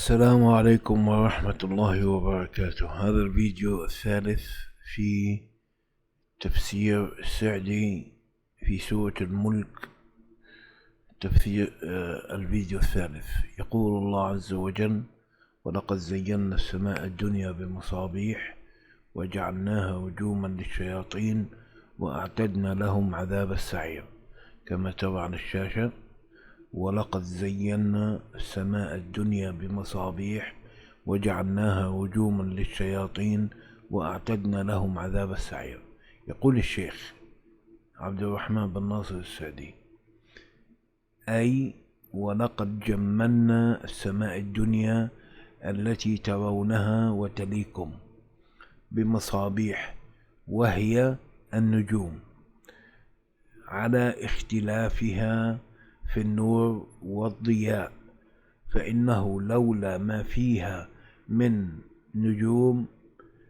السلام عليكم ورحمة الله وبركاته. هذا الفيديو الثالث في تفسير السعدي في سورة الملك. تفسير الفيديو الثالث. يقول الله عز وجل: ولقد زينا السماء الدنيا بمصابيح وجعلناها رجوما للشياطين وأعتدنا لهم عذاب السعير. كما ترى على الشاشة: ولقد زينا السماء الدنيا بمصابيح وجعلناها رجوما للشياطين وأعتدنا لهم عذاب السعير. يقول الشيخ عبد الرحمن بن ناصر السعدي: أي ولقد جملنا السماء الدنيا التي ترونها وتليكم بمصابيح، وهي النجوم، على اختلافها في النور والضياء، فإنه لولا ما فيها من نجوم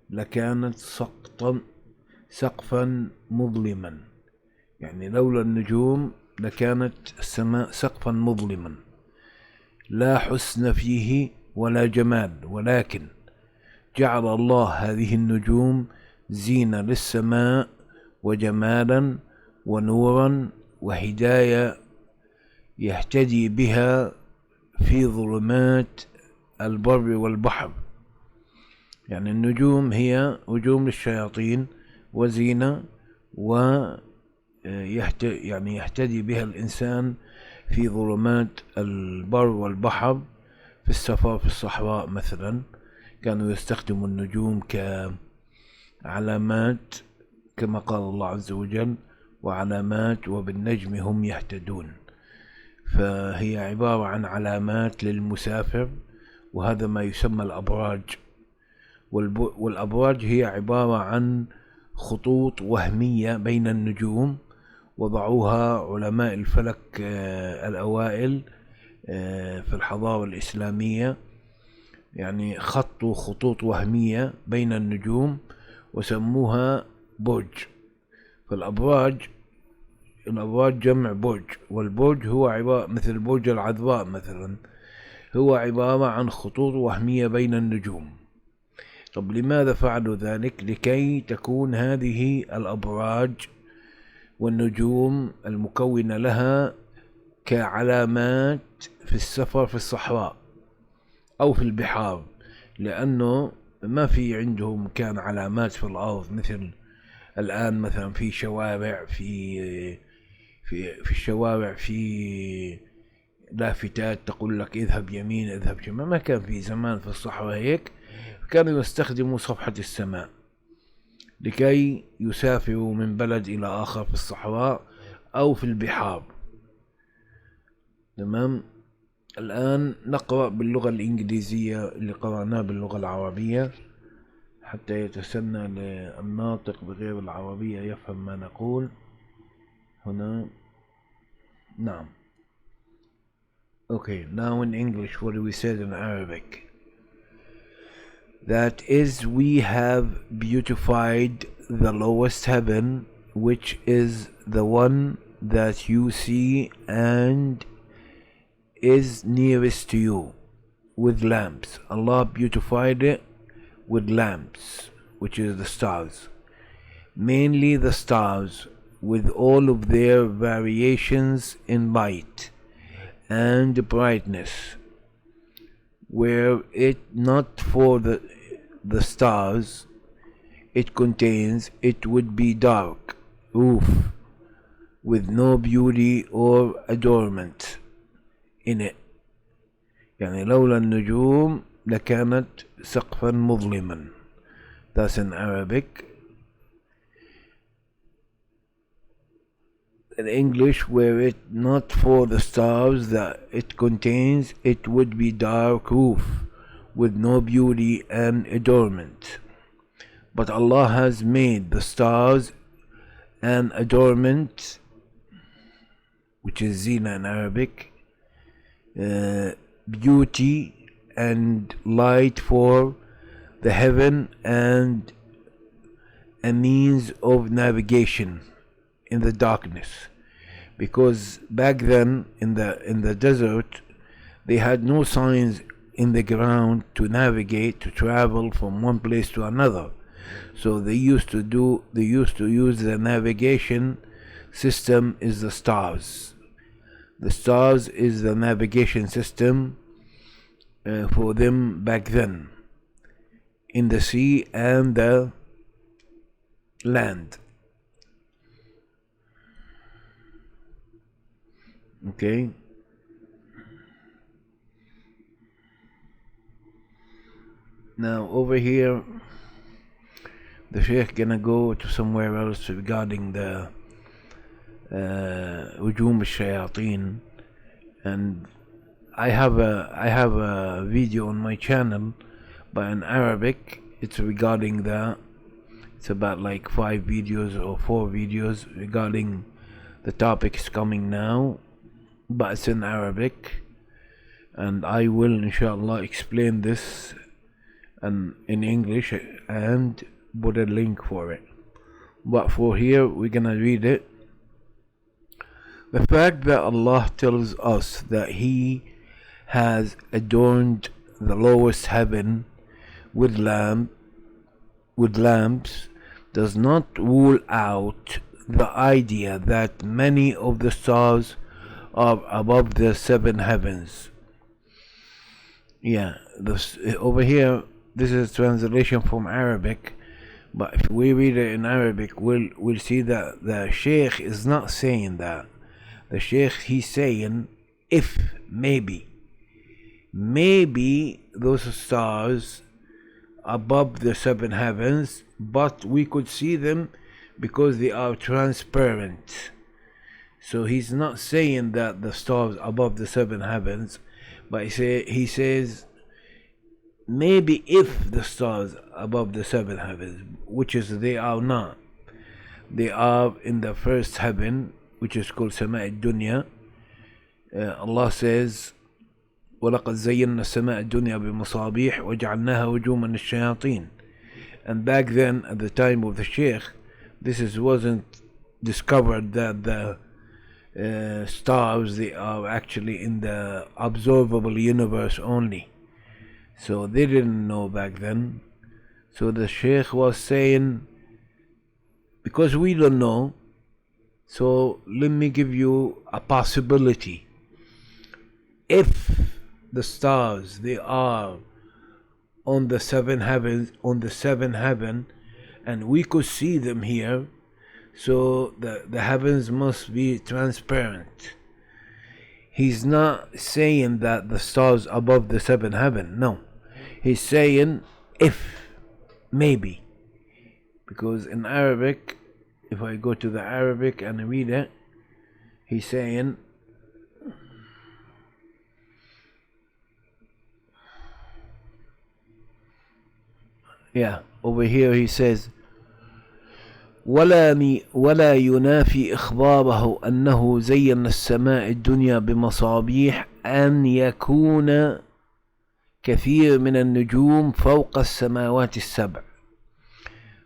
لكانت سقفا مظلما. يعني لولا النجوم لكانت السماء سقفا مظلما لا حسن فيه ولا جمال، ولكن جعل الله هذه النجوم زينة للسماء وجمالا ونورا وهداية يهتدي بها في ظلمات البر والبحر. يعني النجوم هي رجوم للشياطين وزينة، يهتدي بها الإنسان في ظلمات البر والبحر. في السفر في الصحراء مثلا كانوا يستخدموا النجوم كعلامات، كما قال الله عز وجل: وعلامات وبالنجم هم يهتدون. فهي عبارة عن علامات للمسافر، وهذا ما يسمى الأبراج. والأبراج هي عبارة عن خطوط وهمية بين النجوم، وضعوها علماء الفلك الأوائل في الحضارة الإسلامية. يعني خطوا خطوط وهمية بين النجوم وسموها برج. فالأبراج جمع برج، والبرج هو عبارة مثل برج العذراء مثلا، هو عبارة عن خطوط وهمية بين النجوم. طب لماذا فعلوا ذلك؟ لكي تكون هذه الأبراج والنجوم المكونة لها كعلامات في السفر في الصحراء أو في البحار، لأنه ما في عندهم كان علامات في الأرض مثل الآن. مثلا في شوارع، في الشوارع في لافتات تقول لك اذهب يمين اذهب شمال. ما كان في زمان في الصحراء هيك. كانوا يستخدموا صفحة السماء لكي يسافروا من بلد إلى آخر في الصحراء أو في البحار. تمام. الآن نقرأ باللغة الإنجليزية اللي قرأناه باللغة العربية حتى يتسنى للناطق بغير العربية يفهم ما نقول هنا. نعم. Okay, now in English, what do we say in Arabic? That is, we have beautified the lowest heaven, which is the one that you see and is nearest to you, with lamps. Allah beautified it with lamps, which is the stars. Mainly the stars, with all of their variations in light and brightness. Were it not for the stars it contains, it would be dark roof with no beauty or adornment in it. يعني لولا النجوم لكانت سقفا مظلما. That's in Arabic. In English: were it not for the stars that it contains, it would be dark roof with no beauty and adornment. But Allah has made the stars an adornment, which is zina in Arabic, beauty and light for the heaven, and a means of navigation in the darkness. Because back then in the desert they had no signs in the ground to navigate, to travel from one place to another. So they used to use the navigation system is the stars. The stars is the navigation system for them back then, in the sea and the land. Okay. Now over here, the Sheikh gonna go to somewhere else regarding the رجوم الشياطين, and I have a video on my channel by an Arabic. It's regarding that. It's about like 5 videos or 4 videos regarding the topics coming now, but it's in Arabic, and I will inshallah explain this and in English and put a link for it. But for here we're gonna read it. The fact that Allah tells us that He has adorned the lowest heaven with lamps does not rule out the idea that many of the stars are above the 7 heavens. Yeah, over here, this is a translation from Arabic, but if we read it in Arabic, we'll see that the Sheikh is not saying that. The Sheikh, he's saying, if maybe those stars above the 7 heavens, but we could see them because they are transparent. So he's not saying that the stars above the 7 heavens, but he says maybe if the stars above the 7 heavens, which is they are not. They are in the first heaven, which is called السلسلة. Allah says, وَلَقَدْ زَيَّنَّا السَّمَاءَ الدُّنْيا بِمَصَابِيحَ وَجَعَلْنَاهَا رُجُومًا لِلشَّيَاطِينَ. And back then, at the time of the Sheikh, wasn't discovered that the stars, they are actually in the observable universe only. So they didn't know back then. So the Sheikh was saying, because we don't know, so let me give you a possibility. If the stars, they are on the 7 heavens, and we could see them here, so the heavens must be transparent. He's not saying that the stars above the 7 heaven, no. He's saying if, maybe. Because in Arabic, if I go to the Arabic and read it, he's saying, yeah, over here he says, ولا ينافي إخباره أنه زين السماء الدنيا بمصابيح أن يكون كثير من النجوم فوق السماوات السبع،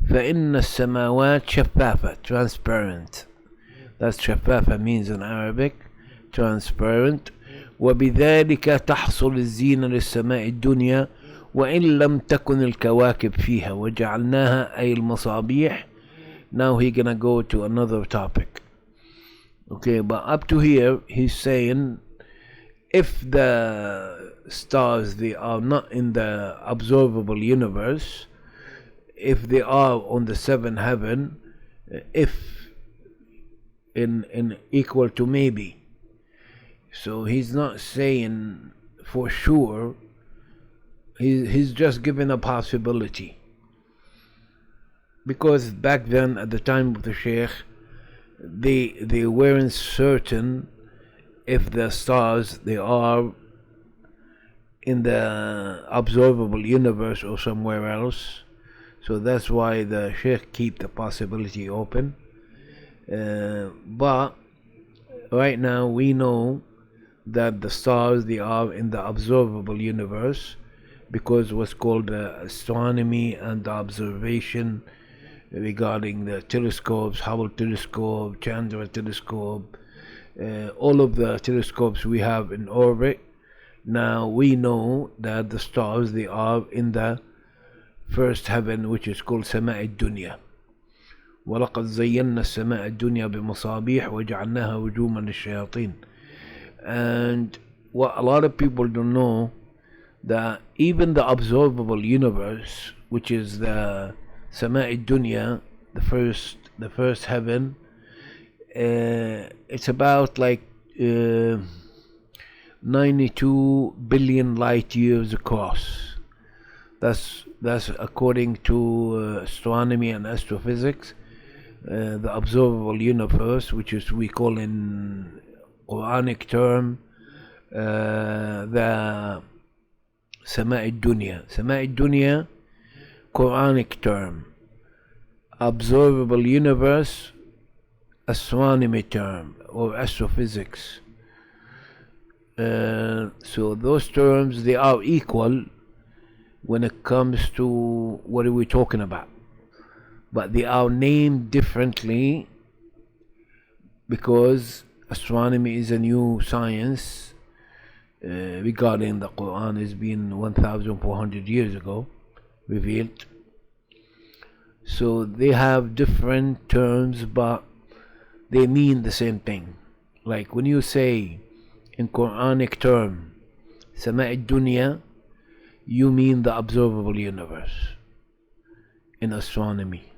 فإن السماوات شفافة, transparent. That's شفافة means in Arabic, transparent. وبذلك تحصل الزينة للسماء الدنيا وإن لم تكن الكواكب فيها وجعلناها أي المصابيح. Now he's gonna go to another topic. Okay, but up to here he's saying if the stars, they are not in the observable universe, if they are on the 7 heaven, if in equal to maybe. So he's not saying for sure, he's just giving a possibility. Because back then, at the time of the Sheikh, they weren't certain if the stars, they are in the observable universe or somewhere else. So that's why the Sheikh keep the possibility open. But right now we know that the stars, they are in the observable universe, because what's called astronomy and observation regarding the telescopes, Hubble telescope, Chandra telescope, all of the telescopes we have in orbit, Now we know that the stars, they are in the first heaven, which is called سماء الدنيا. ولقد زينا السماء الدنيا بمصابيح وجعلناها رجوما للشياطين. And what a lot of people don't know, that even the observable universe, which is the سماء الدنيا, the first heaven, it's about like 92 billion light years across. That's according to astronomy and astrophysics. The observable universe, which is we call in Quranic term the سماء الدنيا. سماء الدنيا Quranic term. Observable universe astronomy term or astrophysics. So those terms, they are equal when it comes to what are we talking about, but they are named differently because astronomy is a new science regarding the Quran has been 1,400 years ago revealed. So they have different terms, but they mean the same thing. Like when you say in Quranic term سماء الدنيا, you mean the observable universe in astronomy.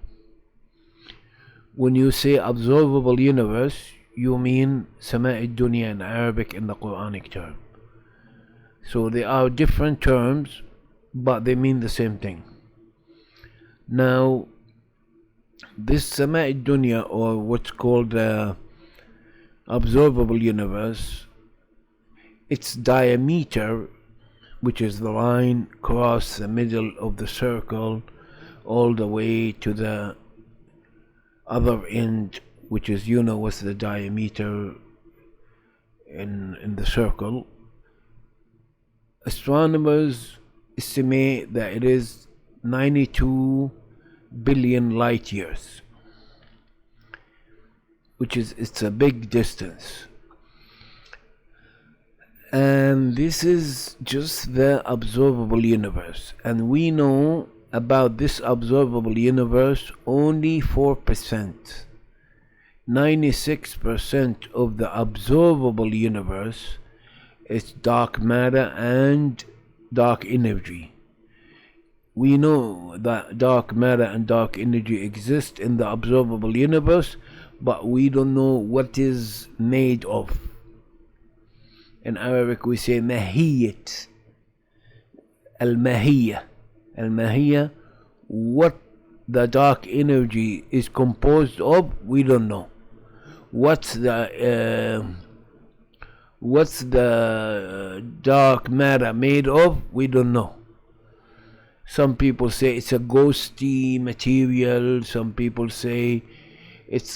When you say observable universe, you mean سماء الدنيا in Arabic in the Quranic term. So they are different terms, but they mean the same thing. Now, this سماء الدنيا, or what's called the observable universe, its diameter, which is the line across the middle of the circle all the way to the other end, which is, you know, what's the diameter in the circle. Astronomers estimate that it is 92 billion light years, which is, it's a big distance. And this is just the observable universe, and we know about this observable universe only 4%. 96% of the observable universe is dark matter and dark energy. We know that dark matter and dark energy exist in the observable universe, but we don't know what is made of. In Arabic we say mahiyat, al-mahiyya. Al-mahiyya, what the dark energy is composed of, we don't know. What's the dark matter made of, we don't know. Some people say it's a ghosty material, some people say it's